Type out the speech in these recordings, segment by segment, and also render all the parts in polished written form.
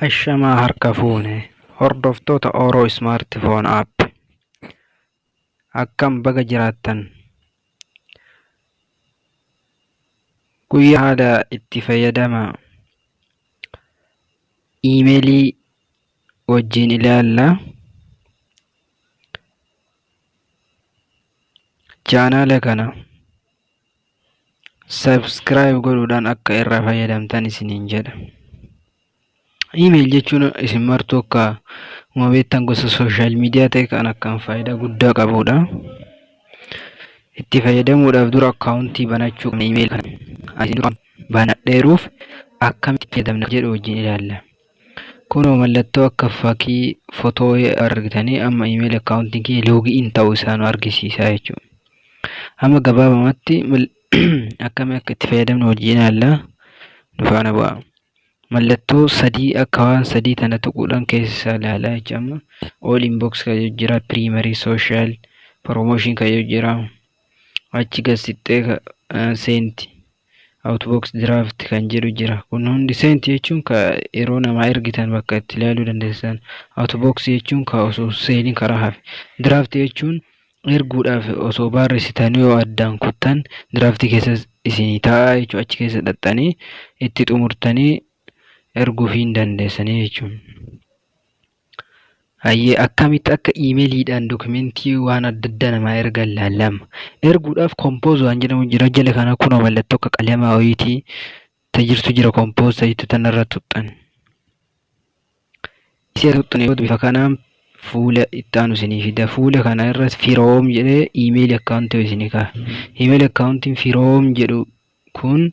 Ashamaa harka fuune hordoftoota Oromoo Smartphone App akkam baga jiraattan. Guyyaa haala itti fayyadama iimeelii wajjin ilaalla. Chaanaala kana subscribe godhuudhaan akka irraa fayyadamtan isiniin jedha. Email jechuun isin martuu akka beektan gosa social media ta'e kan akkaan faayidaa guddaa qabudha. Itti fayyadamuudhaaf dura akkaawuntii banachuu qabna. Email kana isin dura banadheeruuf akkamitti fayyadamna jedhu wajjin ilaalla. Kunoo mallattoo akka fakkii footoo argitanii amma email akkaawuntiin kee loogiin ta'uu isaa nu argisiisa jechuudha. Amma gabaabumatti akkamitti akka itti fayyadamnu wajjin ilaalla. Nu faana bu'aa. Mallattoo sadii akka waan sadii tana tuquudhaan keessa ilaalaa jechuudha. All inbox kan jira, primary, social, promotion kan jira, achi gasixxee sent, outbox, draft kan jedhu jira. Kun hundi sent jechuun kan yeroo namaa ergitan bakka itti ilaaluu dandeessan, outbox jechuun kan osoo seeniin karaa hafe, draft jechuun erguudhaaf osoo barreessitanii yoo addaan kuttan draft keessa isinii taa'aa jechuudha. Achi keessa dhaxxanii itti xumurtanii erguu hin dandeessanii jechuudha. Hayyee akkamitti akka iimeeliidhaan dokumentii waan adda addaa namaa ergan laallama. Erguudhaaf compose waan jedhamu jira. Jala kana kunoo mallattoo akka qalamaa wayiitii tajirtu jira. Compose tajitu tanarra tuxxan. Isii tuxxan yoo bifa kanaan fuula itti aanu isinii fida. Fuula kana irratti firoom jedhee iimeelii akkaawuntii isinii ka'a. Iimeelii akkaawuntiin firoom jedhu kun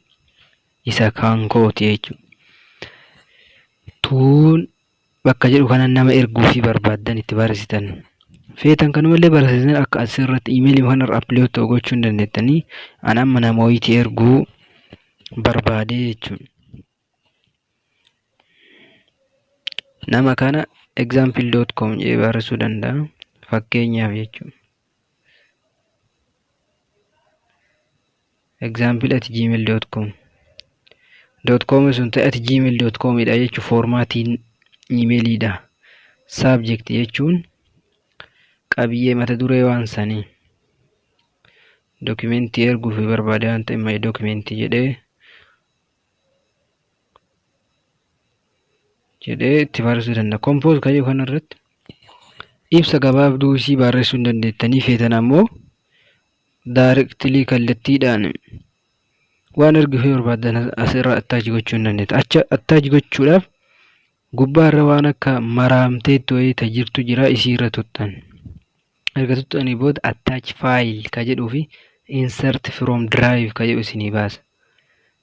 isa kan kooti jechuudha. Tuun bakka jedhu kana nama erguu fi barbaaddan itti barreessitan. Feetan kanumallee barreessitan akka asirratti iimeelii kanarra upload gochuu dandeettanii an amma nama wayiitii erguu barbaade jechuudha. Nama kana example.com jedhee barreessuu danda'a. Fakkeenyaaf jechuudha. example@gmail.com .com sun ta'e @gmail.com dha jechuun foormaatiin iimeeliidha. Subject jechuun qabiyyee mata duree waan sanii. Dokumentii erguuf barbaade waan ta'e my dokumentii jedhee itti barreessuu danda'a. Compose kan jedhu kanarratti ibsa gabaabduu isii barreessuu dandeettanii feetan ammoo directly kallattiidhaan waan erguuf barbaadan asirra attach gochuu dandeetta. Attach gochuudhaaf gubbaarra waan akka maraamteetti wayii tajirtu jira. Isiirra tuxxan. Erga tuxxanii booda attach file ka jedhuu fi insert from drive ka jedhu isinii baasa.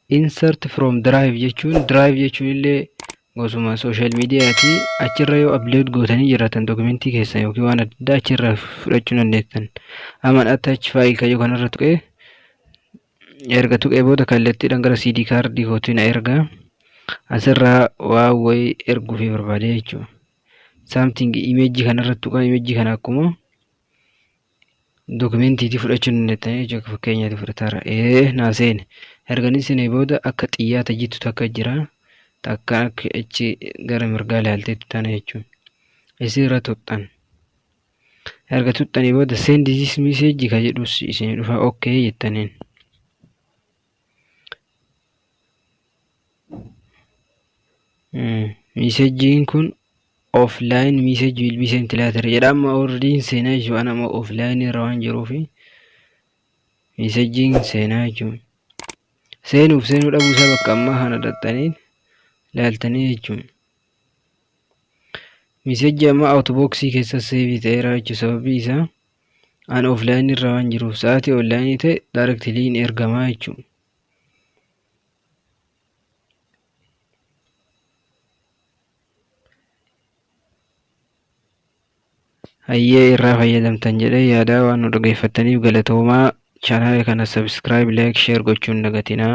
Insert from drive jechuun illee gosuma social mediaati. Achirra yoo upload gootanii jiraatan dokumentii keessa yookiin waan adda addaa achirra fudhachuu dandeettan. Aman attach file ka jedhu kanarra tuqee erga tuqee booda kallattiidhaan gara CD kaardii kootiin erga asirraa waan wayii erguuf barbaade jechuudha. Something image kanarratti tuqaa image kana akkuma dokumentiitii fudhachuu dandeettanii jechuudha. Fakkeenyaatti fudhataara naaseen erganii isinii booda akka xiyyaa tajittu takka jira. Takka akka achi gara mirgaa ilaalteetti tana jechuudha. Isiirra tuxxan. Erga tuxxanii booda send this message ka jedhus isinii dhufa okay jettaniin. Messaging kun offline message will be sent later jedhama. Already seenaa jechuudha. Nama offline irra waan jiruufi messaging seenaa jechuudha. Seenuu dhabuusaa bakka ammaa kana dhaxxanii ilaaltanii jechuudha. Message amma outbox keessa save ta'eera jechuudha. Sababii isaa an offline irra waan jiruuf sa'aatii online ta'e directly in ergamaa jechuudha. Hayyee irraa fayyadamtan jedhee yaada waan nu dhaggeeffataniif galatoomaa. Chaanaala kana subscribe, like, share gochuun dagatinaa.